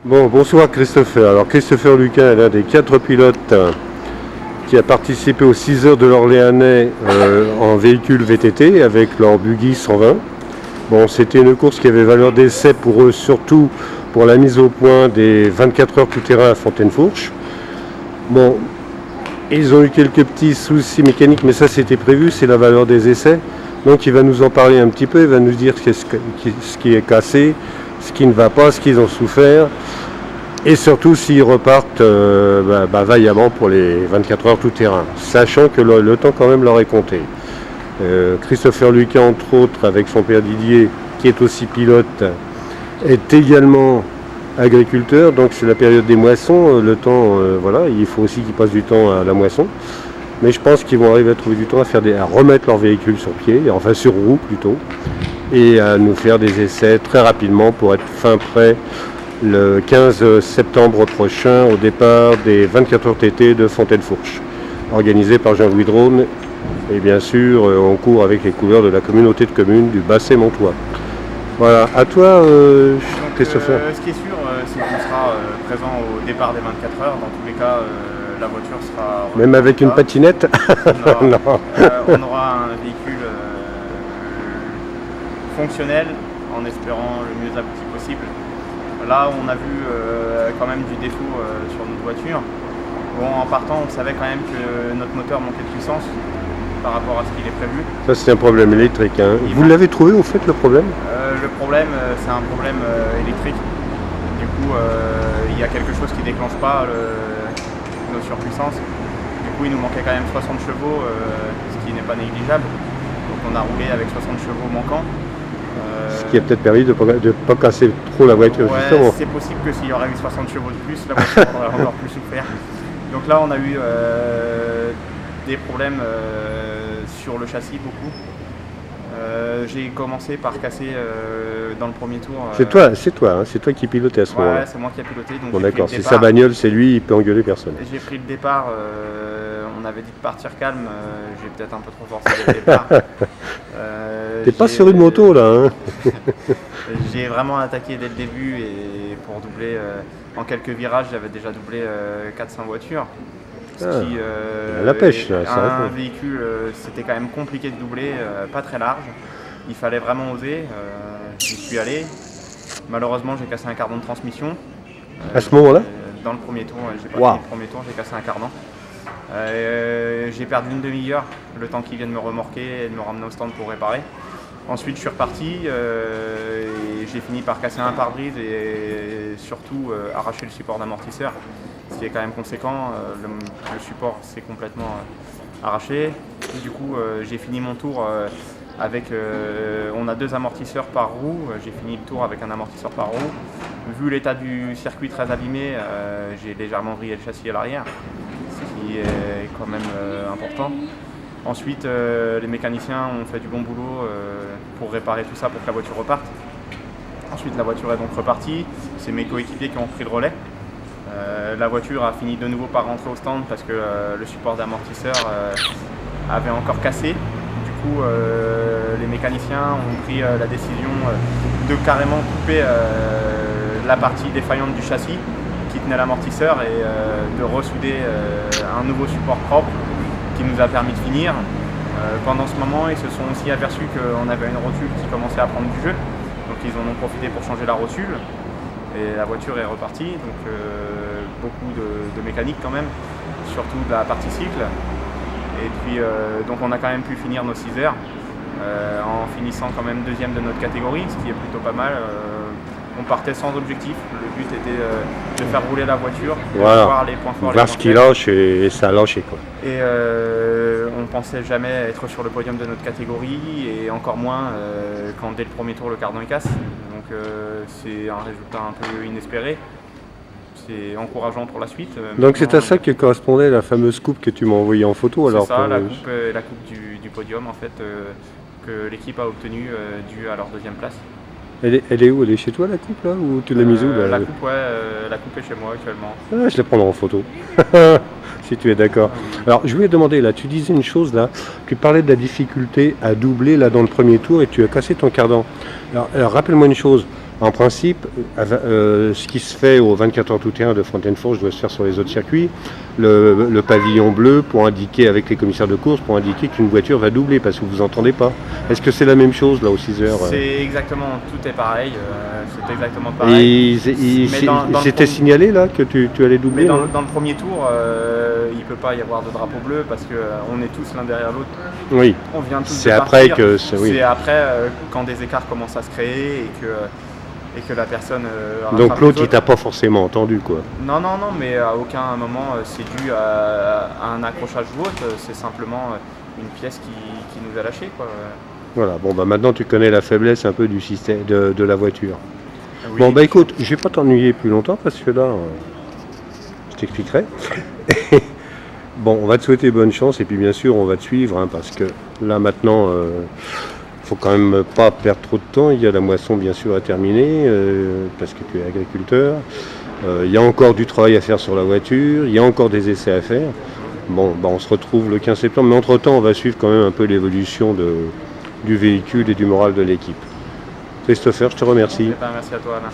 Bon, bonsoir Christopher. Alors Christopher Lucas est l'un des 4 pilotes qui a participé aux 6 heures de l'Orléanais en véhicule VTT avec leur buggy 120. Bon, c'était une course qui avait valeur d'essai pour eux, surtout pour la mise au point des 24 heures tout-terrain à Fontaine-Fourche. Bon, ils ont eu quelques petits soucis mécaniques, mais ça c'était prévu, c'est la valeur des essais. Donc il va nous en parler un petit peu, il va nous dire ce qui est cassé, ce qui ne va pas, ce qu'ils ont souffert. Et surtout s'ils repartent vaillamment pour les 24 heures tout-terrain, sachant que le temps quand même leur est compté. Christopher Lucas, entre autres, avec son père Didier, qui est aussi pilote, est également agriculteur, donc c'est la période des moissons, le temps, il faut aussi qu'ils passent du temps à la moisson. Mais je pense qu'ils vont arriver à trouver du temps à remettre leur véhicule sur pied, enfin sur roue plutôt, et à nous faire des essais très rapidement pour être fin prêt le 15 septembre prochain au départ des 24 heures TT de Fontaine-Fourche, organisé par Jean-Louis Drôme et bien sûr on court avec les couleurs de la communauté de communes du Basset-Montois. Voilà, à toi Christopher. Ce qui est sûr, c'est qu'on sera présent au départ des 24 heures. Dans tous les cas, la voiture sera... Même avec une patinette? Non. On aura un véhicule fonctionnel en espérant le mieux abouti possible. Là, on a vu quand même du défaut sur notre voiture. Bon, en partant, on savait quand même que notre moteur manquait de puissance par rapport à ce qu'il est prévu. Ça, c'est un problème électrique. Hein. Vous l'avez trouvé, au fait, le problème? Le problème, c'est un problème électrique. Du coup, il y a quelque chose qui ne déclenche pas nos surpuissances. Du coup, il nous manquait quand même 60 chevaux, ce qui n'est pas négligeable. Donc, on a roulé avec 60 chevaux manquants. Ce qui a peut-être permis de ne pas casser trop la voiture, justement. C'est possible que s'il y aurait eu 60 chevaux de plus, la voiture aurait encore plus souffert. Donc là, on a eu des problèmes sur le châssis, beaucoup. J'ai commencé par casser dans le premier tour. C'est toi qui pilotais à ce moment-là. Ouais, c'est moi qui ai piloté. Donc bon d'accord, c'est sa bagnole, c'est lui, il peut engueuler personne. J'ai pris le départ, on avait dit de partir calme, j'ai peut-être un peu trop forcé le départ. T'es pas sur une moto là, hein. J'ai vraiment attaqué dès le début et pour doubler, en quelques virages, j'avais déjà doublé 400 voitures. La pêche, là, un véhicule, c'était quand même compliqué de doubler, pas très large. Il fallait vraiment oser. J'y suis allé. Malheureusement, j'ai cassé un cardan de transmission. À ce moment-là? Dans le premier tour, j'ai pas fini le premier tour, j'ai cassé un cardan. J'ai perdu une demi-heure, le temps qu'ils viennent me remorquer et de me ramener au stand pour réparer. Ensuite, je suis reparti et j'ai fini par casser un pare-brise et surtout arracher le support d'amortisseur, ce qui est quand même conséquent. Le support s'est complètement arraché. Et du coup, j'ai fini mon tour avec... on a 2 amortisseurs par roue. J'ai fini le tour avec un amortisseur par roue. Vu l'état du circuit très abîmé, j'ai légèrement vrillé le châssis à l'arrière, ce qui est quand même important. Ensuite, les mécaniciens ont fait du bon boulot pour réparer tout ça pour que la voiture reparte. Ensuite, la voiture est donc repartie. C'est mes coéquipiers qui ont pris le relais. La voiture a fini de nouveau par rentrer au stand parce que le support d'amortisseur avait encore cassé. Du coup, les mécaniciens ont pris la décision de carrément couper la partie défaillante du châssis qui tenait l'amortisseur et de ressouder un nouveau support propre qui nous a permis de finir. Pendant ce moment, ils se sont aussi aperçus qu'on avait une rotule qui commençait à prendre du jeu. Donc ils en ont profité pour changer la rotule. Et la voiture est repartie. Donc beaucoup de mécanique quand même, surtout de la partie cycle. Et puis donc on a quand même pu finir nos 6 heures en finissant quand même 2e de notre catégorie, ce qui est plutôt pas mal. On partait sans objectif, le but était de faire rouler la voiture, de voir les points forts. Voir ce qui lâche et ça a lâché quoi. Et on pensait jamais être sur le podium de notre catégorie et encore moins quand dès le premier tour le cardan casse. Donc c'est un résultat un peu inespéré. C'est encourageant pour la suite. Donc c'est à ça que correspondait la fameuse coupe que tu m'as envoyée en photo. C'est ça, la coupe du podium en fait que l'équipe a obtenue due à leur 2e place. Elle est où? Elle est chez toi la coupe là? Ou tu l'as mise où là? La coupe, la coupe est chez moi actuellement. Ah, je la prendrai en photo. Si tu es d'accord. Alors je voulais demander là, tu disais une chose là, tu parlais de la difficulté à doubler là dans le premier tour et tu as cassé ton cardan. Alors rappelle-moi une chose, En principe, ce qui se fait au 24 heures tout terrain de Fontaine-Fourche doit se faire sur les autres circuits. Le pavillon bleu pour indiquer, avec les commissaires de course, pour indiquer qu'une voiture va doubler parce que vous entendez pas. Est-ce que c'est la même chose là aux 6 heures C'est exactement, tout est pareil. C'est exactement pareil. Et il s'était signalé là que tu allais doubler. Mais dans le premier tour, il peut pas y avoir de drapeau bleu parce qu'on est tous l'un derrière l'autre. Oui. On vient tous c'est de après partir. que c'est après quand des écarts commencent à se créer et que la personne. Donc l'autre il t'a pas forcément entendu quoi. Non, mais à aucun moment c'est dû à un accrochage ou autre. C'est simplement une pièce qui nous a lâchés quoi. Voilà. Bon bah maintenant tu connais la faiblesse un peu du système de la voiture. Oui, Bon bah écoute, je vais pas t'ennuyer plus longtemps parce que là, je t'expliquerai. Bon, on va te souhaiter bonne chance et puis bien sûr on va te suivre hein, parce que là maintenant, faut quand même pas perdre trop de temps. Il y a la moisson bien sûr à terminer parce que tu es agriculteur. Il y a encore du travail à faire sur la voiture, il y a encore des essais à faire. Bon, bah on se retrouve le 15 septembre, mais entre-temps on va suivre quand même un peu l'évolution du véhicule et du moral de l'équipe. Christopher, je te remercie. Merci à toi Alain.